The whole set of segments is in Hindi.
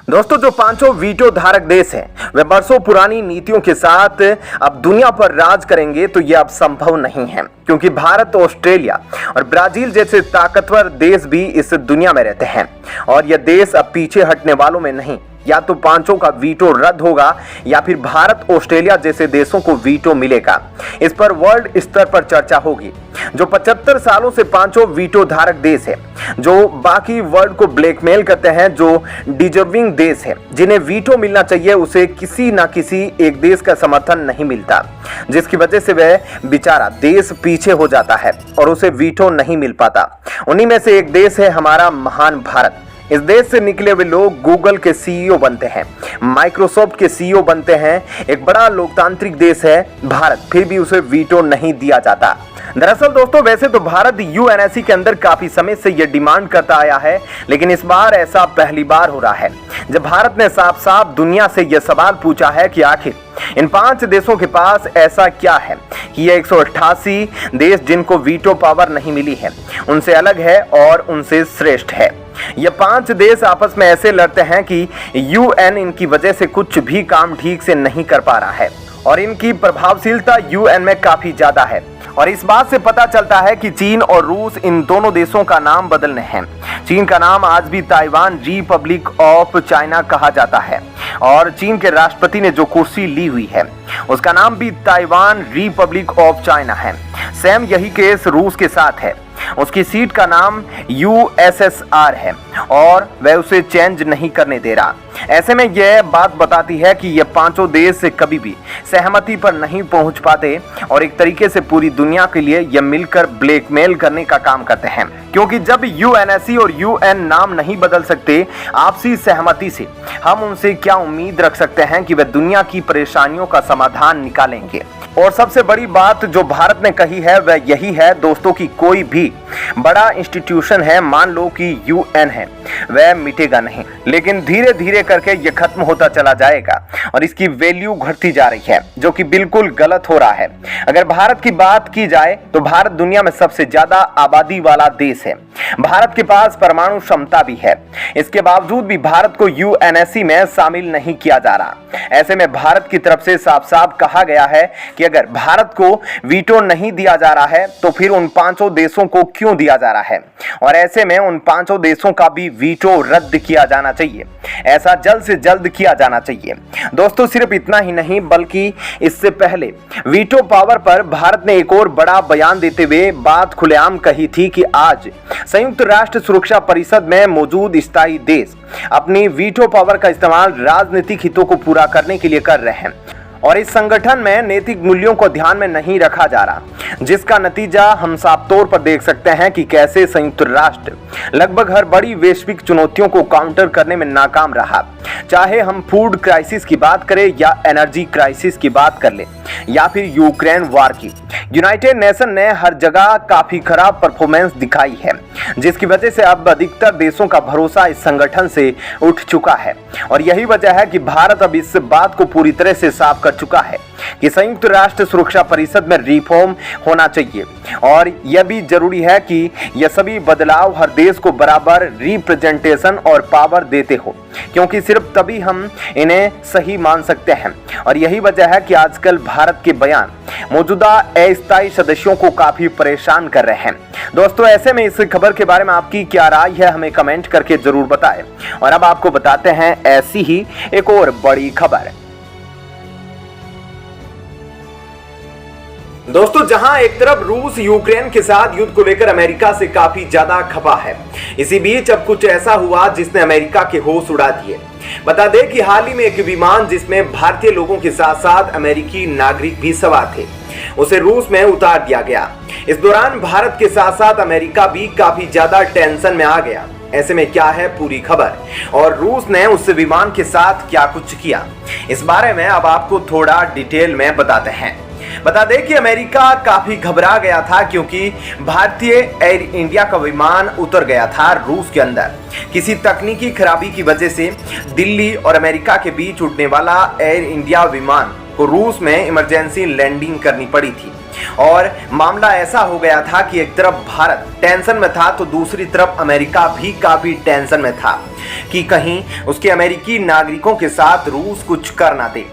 दोस्तों, जो पांचों वीटो धारक देश हैं वे बरसों पुरानी नीतियों के साथ अब दुनिया पर राज करेंगे तो यह अब संभव नहीं है, क्योंकि भारत, ऑस्ट्रेलिया और ब्राजील जैसे ताकतवर देश भी इस दुनिया में रहते हैं और यह देश अब पीछे हटने वालों में नहीं। या तो पांचों का वीटो रद्द होगा या फिर भारत, ऑस्ट्रेलिया जैसे देशों को वीटो मिलेगा। इस पर वर्ल्ड स्तर पर चर्चा होगी। जो 75 सालों से पांचों वीटो धारक देश है, जो बाकी वर्ल्ड को ब्लैकमेल करते हैं, जो डिजर्विंग देश है, जिन्हें वीटो मिलना चाहिए, उसे किसी ना किसी एक देश का समर्थन नहीं मिलता, जिसकी वजह से वह बेचारा देश पीछे हो जाता है और उसे वीटो नहीं मिल पाता। उन्हीं में से एक देश है हमारा महान भारत। इस देश से निकले हुए लोग गूगल के सीईओ बनते हैं, माइक्रोसॉफ्ट के सीईओ बनते हैं। एक बड़ा लोकतांत्रिक देश है भारत, फिर भी उसे वीटो नहीं दिया जाता। दरअसल दोस्तों, वैसे तो भारत यूएनएससी के अंदर काफी समय से यह डिमांड करता आया है, लेकिन इस बार ऐसा पहली बार हो रहा है जब भारत ने साफ साफ दुनिया से यह सवाल पूछा है कि आखिर इन 5 देशों के पास ऐसा क्या है कि ये 188 देश जिनको वीटो पावर नहीं मिली है, उनसे अलग है और उनसे श्रेष्ठ है। ये 5 देश आपस में ऐसे लड़ते हैं कि यूएन इनकी वजह से कुछ भी काम ठीक से नहीं कर पा रहा है और इनकी प्रभावशीलता यूएन में काफी ज्यादा है। और इस बात से पता चलता है कि चीन और रूस, इन दोनों देशों का नाम बदलने हैं। चीन का नाम आज भी ताइवान रिपब्लिक ऑफ चाइना कहा जाता है और चीन के राष्ट्रपति ने जो कुर्सी ली हुई है उसका नाम भी ताइवान रिपब्लिक ऑफ चाइना है। सेम यही केस रूस के साथ है। उसकी सीट का नाम यूएसएसआर है और वह उसे चेंज नहीं करने दे रहा। ऐसे में यह बात बताती है कि ये पांचों देश कभी भी सहमति पर नहीं पहुंच पाते और एक तरीके से पूरी दुनिया के लिए यह मिलकर ब्लैकमेल करने का काम करते हैं, क्योंकि जब यूएनएससी और यूएन नाम नहीं बदल सकते आपसी सहमति से, हम उनसे क्या उम्मीद रख सकते हैं कि वे दुनिया की परेशानियों का समाधान निकालेंगे। और सबसे बड़ी बात जो भारत ने कही है वह यही है दोस्तों कि कोई भी बड़ा इंस्टीट्यूशन है, मान लो कि यूएन है, वह मिटेगा नहीं, लेकिन धीरे धीरे करके यह खत्म होता चला जाएगा और इसकी वैल्यू घटती जा रही है, जो कि बिल्कुल गलत हो रहा है। अगर भारत की बात की जाए तो भारत दुनिया में सबसे ज्यादा आबादी वाला देश है। भारत के पास परमाणु क्षमता भी है, इसके बावजूद भी भारत को यूएनएससी में शामिल नहीं किया जा रहा। ऐसे में भारत की तरफ से साफ साफ कहा गया है कि अगर भारत को वीटो नहीं दिया जा रहा है तो फिर उन 5 देशों को क्यों दिया जा रहा है, और ऐसे में उन 5 देशों का भी वीटो रद्द किया जाना चाहिए। ऐसा जल्द से जल्द किया जाना चाहिए। दोस्तों, सिर्फ इतना ही नहीं बल्कि इससे पहले वीटो पावर पर भारत ने एक और बड़ा बयान देते हुए बात खुलेआम कही थी कि आज संयुक्त राष्ट्र सुरक्षा परिषद में मौजूद स्थायी देश अपनी वीटो पावर का इस्तेमाल राजनीतिक हितों को पूरा करने के लिए कर रहे हैं और इस संगठन में नैतिक मूल्यों को ध्यान में नहीं रखा जा रहा, जिसका नतीजा हम साफ तौर पर देख सकते हैं कि कैसे संयुक्त राष्ट्र लगभग हर बड़ी वैश्विक चुनौतियों को काउंटर करने में नाकाम रहा। चाहे हम फूड क्राइसिस की बात करें या एनर्जी क्राइसिस की बात कर ले या फिर यूक्रेन वार की, यूनाइटेड नेशन ने हर जगह काफी खराब परफॉर्मेंस दिखाई है, जिसकी वजह से अब अधिकतर देशों का भरोसा इस संगठन से उठ चुका है। और यही वजह है कि भारत अब इस बात को पूरी तरह से साफ कर चुका है कि संयुक्त राष्ट्र सुरक्षा परिषद में रिफॉर्म होना चाहिए और यह भी जरूरी है कि यह सभी बदलाव हर देश को बराबर रिप्रेजेंटेशन और पावर देते हो, क्योंकि सिर्फ तभी हम इन्हें सही मान सकते हैं। और यही वजह है कि आजकल भारत के बयान मौजूदा अस्थायी सदस्यों को काफी परेशान कर रहे हैं। दोस्तों, ऐसे में इस खबर के बारे में आपकी क्या राय है, हमें कमेंट करके जरूर बताएं। और अब आपको बताते हैं ऐसी ही एक और बड़ी खबर। दोस्तों, जहां एक तरफ रूस यूक्रेन के साथ युद्ध को लेकर अमेरिका से काफी ज्यादा खफा है, इसी बीच अब कुछ ऐसा हुआ जिसने अमेरिका के होश उड़ा दिए। बता दें कि हाल ही में एक विमान जिसमें भारतीय लोगों के साथ साथ अमेरिकी नागरिक भी सवार थे, उसे रूस में उतार दिया गया। इस दौरान भारत के साथ साथ अमेरिका भी काफी ज्यादा टेंशन में आ गया। ऐसे में क्या है पूरी खबर और रूस ने उस विमान के साथ क्या कुछ किया, इस बारे में अब आपको थोड़ा डिटेल में बताते हैं। बता दें कि अमेरिका काफी घबरा गया था क्योंकि भारतीय एयर इंडिया का विमान उतर गया था रूस के अंदर। किसी तकनीकी खराबी की वजह से दिल्ली और अमेरिका के बीच उड़ने वाला एयर इंडिया विमान को रूस में इमरजेंसी लैंडिंग करनी पड़ी थी। और मामला ऐसा हो गया था कि एक तरफ भारत टेंशन में था तो दूसरी तरफ अमेरिका भी काफी टेंशन में था कि कहीं उसके अमेरिकी नागरिकों के साथ रूस कुछ कर ना दे,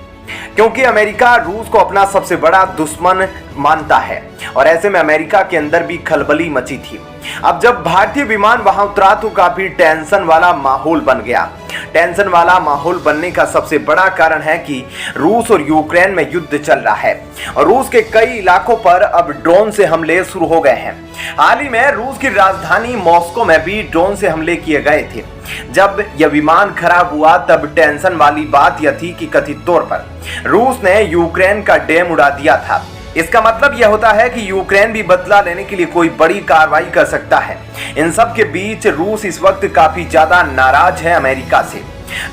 क्योंकि अमेरिका रूस को अपना सबसे बड़ा दुश्मन मानता है और ऐसे में अमेरिका के अंदर भी खलबली मची थी। अब जब भारतीय विमान वहां उतरा तो काफी टेंशन वाला माहौल बन गया। टेंशन वाला माहौल बनने का सबसे बड़ा कारण है कि रूस और यूक्रेन में युद्ध चल रहा है और रूस के कई इलाकों पर अब ड्रोन से हमले शुरू हो गए हैं। हाल ही में रूस की राजधानी मॉस्को में भी ड्रोन से हमले किए गए थे। जब यह विमान खराब हुआ तब टेंशन वाली बात यह थी कि कथित तौर पर रूस ने यूक्रेन का डैम उड़ा दिया था। इसका मतलब यह होता है कि यूक्रेन भी बदला लेने के लिए कोई बड़ी कार्रवाई कर सकता है। इन सब के बीच रूस इस वक्त काफी ज्यादा नाराज है अमेरिका से।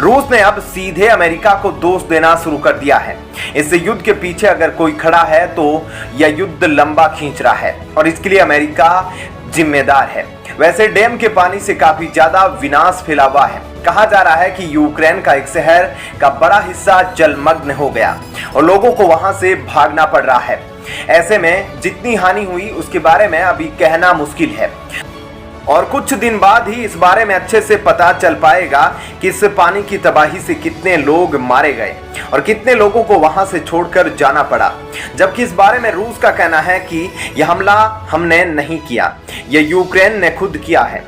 रूस ने अब सीधे अमेरिका को दोष देना शुरू कर दिया है। इस युद्ध के पीछे अगर कोई खड़ा है तो यह युद्ध लंबा खींच रहा है और इसके लिए अमेरिका जिम्मेदार है। वैसे डैम के पानी से काफी ज्यादा विनाश फैला हुआ है। कहा जा रहा है कि यूक्रेन का एक शहर का बड़ा हिस्सा जलमग्न हो गया और लोगों को वहां से भागना पड़ रहा है। ऐसे में जितनी हानि हुई उसके बारे में अभी कहना मुश्किल है और कुछ दिन बाद ही इस बारे में अच्छे से पता चल पाएगा कि इस पानी की तबाही से कितने लोग मारे गए और कितने लोगों को वहां से छोड़कर जाना पड़ा। जबकि इस बारे में रूस का कहना है कि यह हमला हमने नहीं किया, यह यूक्रेन ने खुद किया है,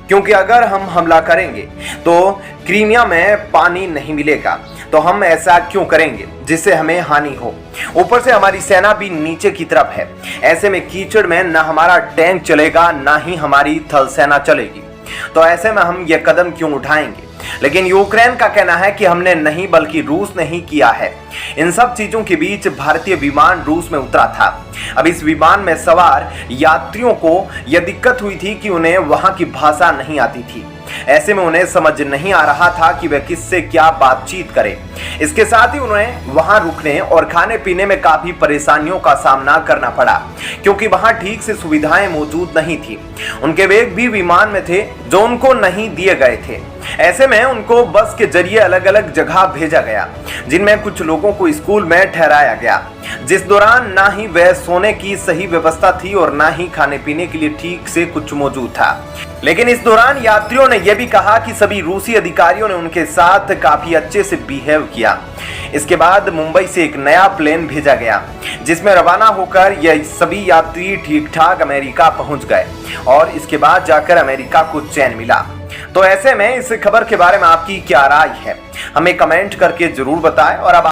क्योंकि अगर हम हमला करेंगे तो क्रीमिया में पानी नहीं मिलेगा, तो हम ऐसा क्यों करेंगे जिससे हमें हानि हो। ऊपर से हमारी सेना भी नीचे की तरफ है। ऐसे में कीचड़ में ना हमारा टैंक चलेगा ना ही हमारी थल सेना चलेगी, तो ऐसे में हम यह कदम क्यों उठाएंगे। लेकिन यूक्रेन का कहना है कि हमने नहीं बल्कि रूस ने ही किया है। इन सब चीजों के बीच भारतीय विमान रूस में उतरा था। अब इस विमान में सवार यात्रियों को यह दिक्कत हुई थी कि उन्हें वहां की भाषा नहीं आती थी। ऐसे में उन्हें समझ नहीं आ रहा था कि वह किससे क्या बातचीत करे। इसके साथ ही उन्हें वहां रुकने और खाने पीने में काफी परेशानियों का सामना करना पड़ा, क्योंकि वहां ठीक से सुविधाएं मौजूद नहीं थी। उनके बैग भी विमान में थे जो उनको नहीं दिए गए थे। ऐसे में उनको बस के जरिए अलग अलग जगह भेजा गया, जिनमें कुछ लोगों को स्कूल में ठहराया गया, जिस दौरान ना ही वह सोने की सही व्यवस्था थी और ना ही खाने पीने के लिए ठीक से कुछ मौजूद था। लेकिन इस दौरान यात्रियों ने यह भी कहा कि सभी रूसी अधिकारियों ने उनके साथ काफी अच्छे से बिहेव किया। इसके बाद मुंबई से एक नया प्लेन भेजा गया, जिसमें रवाना होकर यह सभी यात्री ठीक ठाक अमेरिका पहुंच गए और इसके बाद जाकर अमेरिका को चैन मिला। तो ऐसे में इस खबर के बारे में आपकी क्या राय है, हमें कमेंट करके जरूर बताएं। और अब